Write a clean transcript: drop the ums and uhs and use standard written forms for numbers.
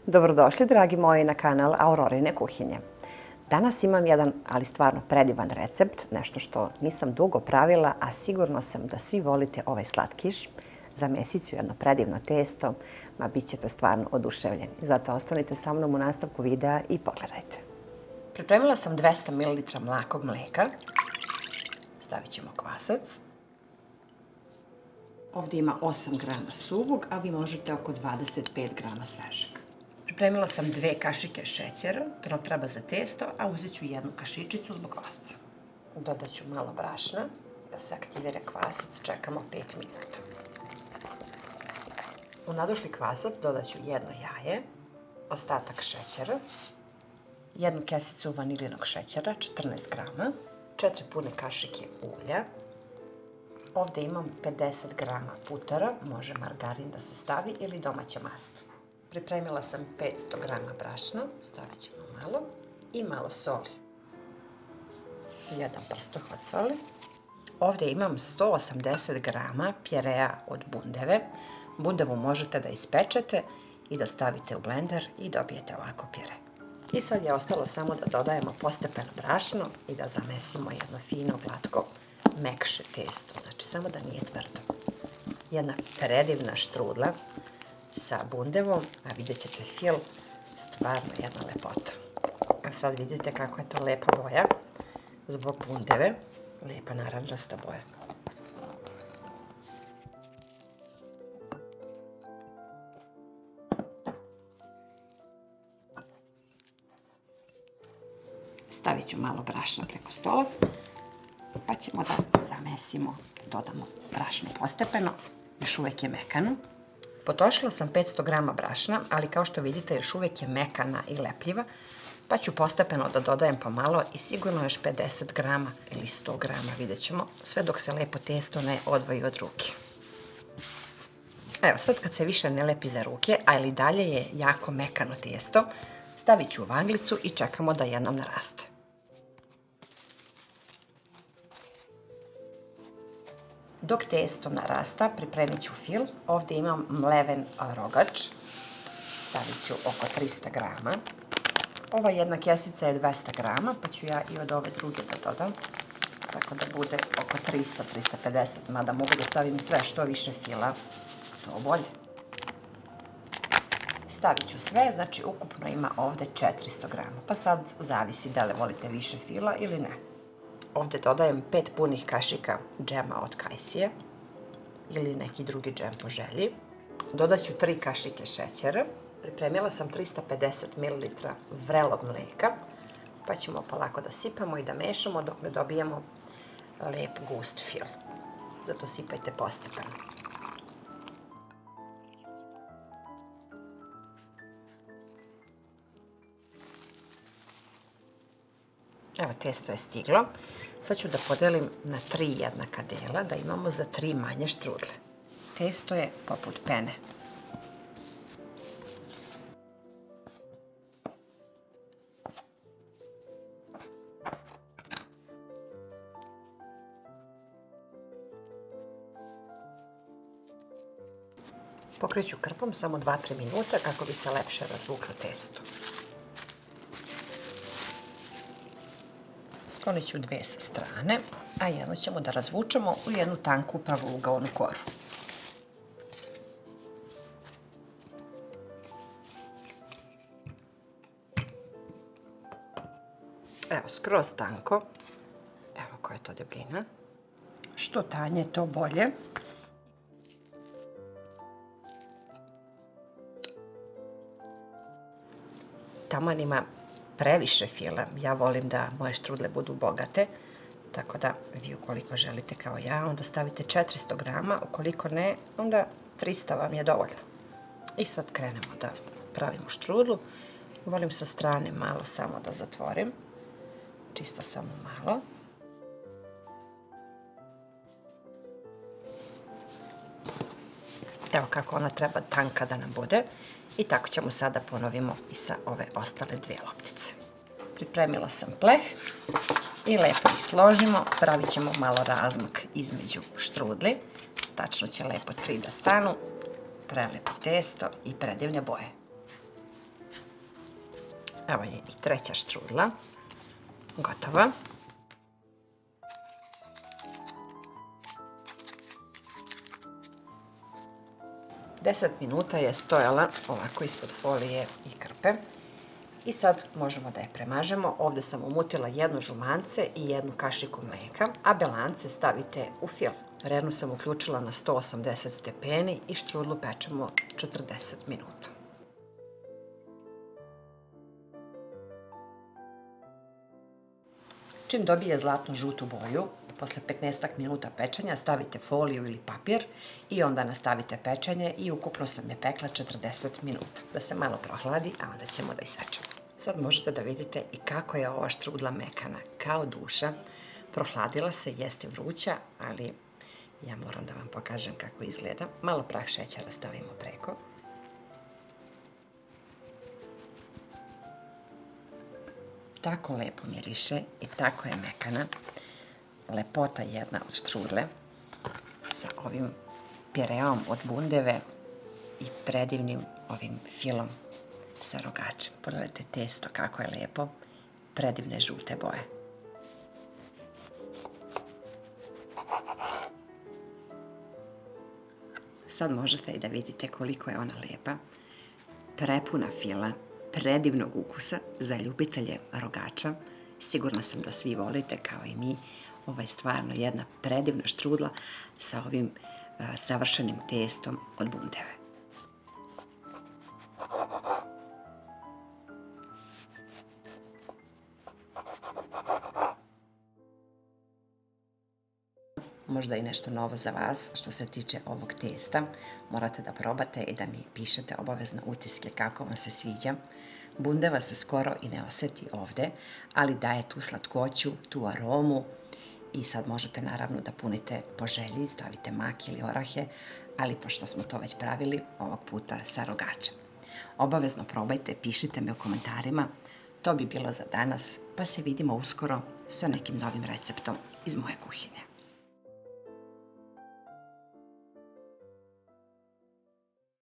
Dobrodošli, dragi moji, na kanal Aurorine kuhinje. Danas imam jedan, ali stvarno predivan recept, nešto što nisam dugo pravila, a sigurno sam da svi volite ovaj slatkiš. Zamesiti ću jedno predivno testo, ma bit ćete stvarno oduševljeni. Zato ostanite sa mnom u nastavku videa i pogledajte. Pripremila sam 200 ml mlakog mleka. Stavit ćemo kvasac. Ovdje ima 8 grama suvog, a vi možete oko 25 grama svežeg. Pripremila sam 2 kašike šećera, to nam treba za testo, a uzet ću jednu kašičicu zbog kvasca. Dodat ću malo brašna, da se aktivira kvasac, čekamo 5 minuta. U nadošli kvasac dodat ću jedno jaje, ostatak šećera, jednu kesicu vaniljinog šećera, 14 grama, 4 pune kašike ulja. Ovdje imam 50 grama putara, može margarin da se stavi ili domaće maslo. Pripremila sam 500 grama brašna, stavit ćemo malo i malo soli. Jedan prstohvat soli. Ovdje imam 180 grama pjerea od bundeve. Bundevu možete da ispečete i da stavite u blender i dobijete ovako pjere. I sad je ostalo samo da dodajemo postepeno brašno i da zamesimo jedno fino, glatko, mekše testo. Znači samo da nije tvrdo. Jedna predivna štrudla sa bundevom, a vidjet ćete fil, stvarno jedna lepota. A sad vidite kako je to lepa boja zbog bundeve, lepa narančasta boja. Stavit ću malo brašna preko stola, pa ćemo da zamesimo, dodamo brašno postepeno, još uvijek je mekano. Potrošila sam 500 grama brašna, ali kao što vidite još uvijek je mekana i lepljiva, pa ću postepeno da dodajem pomalo i sigurno još 50 grama ili 100 grama, vidjet ćemo, sve dok se lepo testo ne odvoji od ruke. Evo, sad kad se više ne lepi za ruke, ali dalje je jako mekano testo, stavit ću u vanglicu i čekamo da jednom naraste. Dok testo narasta, pripremit ću fil. Ovdje imam mleven rogač. Stavit ću oko 300 grama. Ova jedna kesica je 200 grama, pa ću ja i od ove druge da dodam. Tako da bude oko 300-350, mada mogu da stavim sve što više fila, to bolje. Stavit ću sve, znači ukupno ima ovdje 400 grama, pa sad zavisi da li volite više fila ili ne. Ovdje dodajem 5 punih kašika džema od kajsije ili neki drugi džem po želji. Dodat ću 3 kašike šećera. Pripremila sam 350 ml vrelog mlijeka, pa ćemo polako da sipamo i da mešamo dok ne dobijemo lep gust fil. Zato sipajte postepeno. Evo, testo je stiglo. Sad ću da podelim na 3 jednaka dela, da imamo za 3 manje štrudle. Testo je poput pene. Pokreću krpom samo 2-3 minuta kako bi se lepše razvuklo testo. Sklonit ću 2 sa strane, a jedno ćemo da razvučemo u jednu tanku pravougaonu koru. Evo, skroz tanko. Evo koja je to debljina. Što tanje, to bolje. Taman ima previše fila. Ja volim da moje štrudle budu bogate, tako da vi ukoliko želite kao ja, onda stavite 400 grama, ukoliko ne, onda 300 vam je dovoljno. I sad krenemo da pravimo štrudlu. Volim sa strane malo samo da zatvorim, čisto samo malo. Evo kako ona treba tanka da nam bude. I tako ćemo sada ponovimo i sa ove ostale 2 loptice. Pripremila sam pleh i lepo ih složimo. Pravit ćemo malo razmak između štrudli. Tačno će lepo 3 da stanu. Prelepo testo i predivne boje. Evo je i treća štrudla. Gotova. Deset minuta je stojala ovako ispod folije i krpe. I sad možemo da je premažemo. Ovdje sam umutila jedno žumance i jednu kašiku mlijeka, a belance stavite u fil. Rernu sam uključila na 180 stepeni i štrudlu pečemo 40 minuta. Čim dobije zlatno žutu boju, posle 15 minuta pečenja stavite foliju ili papir i onda nastavite pečenje i ukupno sam je pekla 40 minuta. Da se malo prohladi, a onda ćemo da isečemo. Sad možete da vidite i kako je ova štrudla mekana, kao duša. Prohladila se, jeste vruća, ali ja moram da vam pokažem kako izgleda. Malo prah šećera stavimo preko. Tako lepo miriše i tako je mekana. Lepota jedna od štrudle sa ovim pireom od bundeve i predivnim ovim filom sa rogačem. Pogledajte testo kako je lepo, predivne žute boje. Sad možete i da vidite koliko je ona lepa, prepuna fila, predivnog ukusa za ljubitelje rogača. Sigurna sam da svi volite kao i mi. Ovo je stvarno jedna predivna štrudla sa ovim savršenim testom od bundeve. Možda i nešto novo za vas što se tiče ovog testa. Morate da probate i da mi pišete obavezno utiske kako vam se sviđa. Bundeva se skoro i ne osjeti ovdje, ali daje tu slatkoću, tu aromu i sad možete naravno da punite po želji, stavite mak ili orahe, ali pošto smo to već pravili, ovog puta sa rogačem. Obavezno probajte, pišite me u komentarima. To bi bilo za danas, pa se vidimo uskoro sa nekim novim receptom iz moje kuhinje.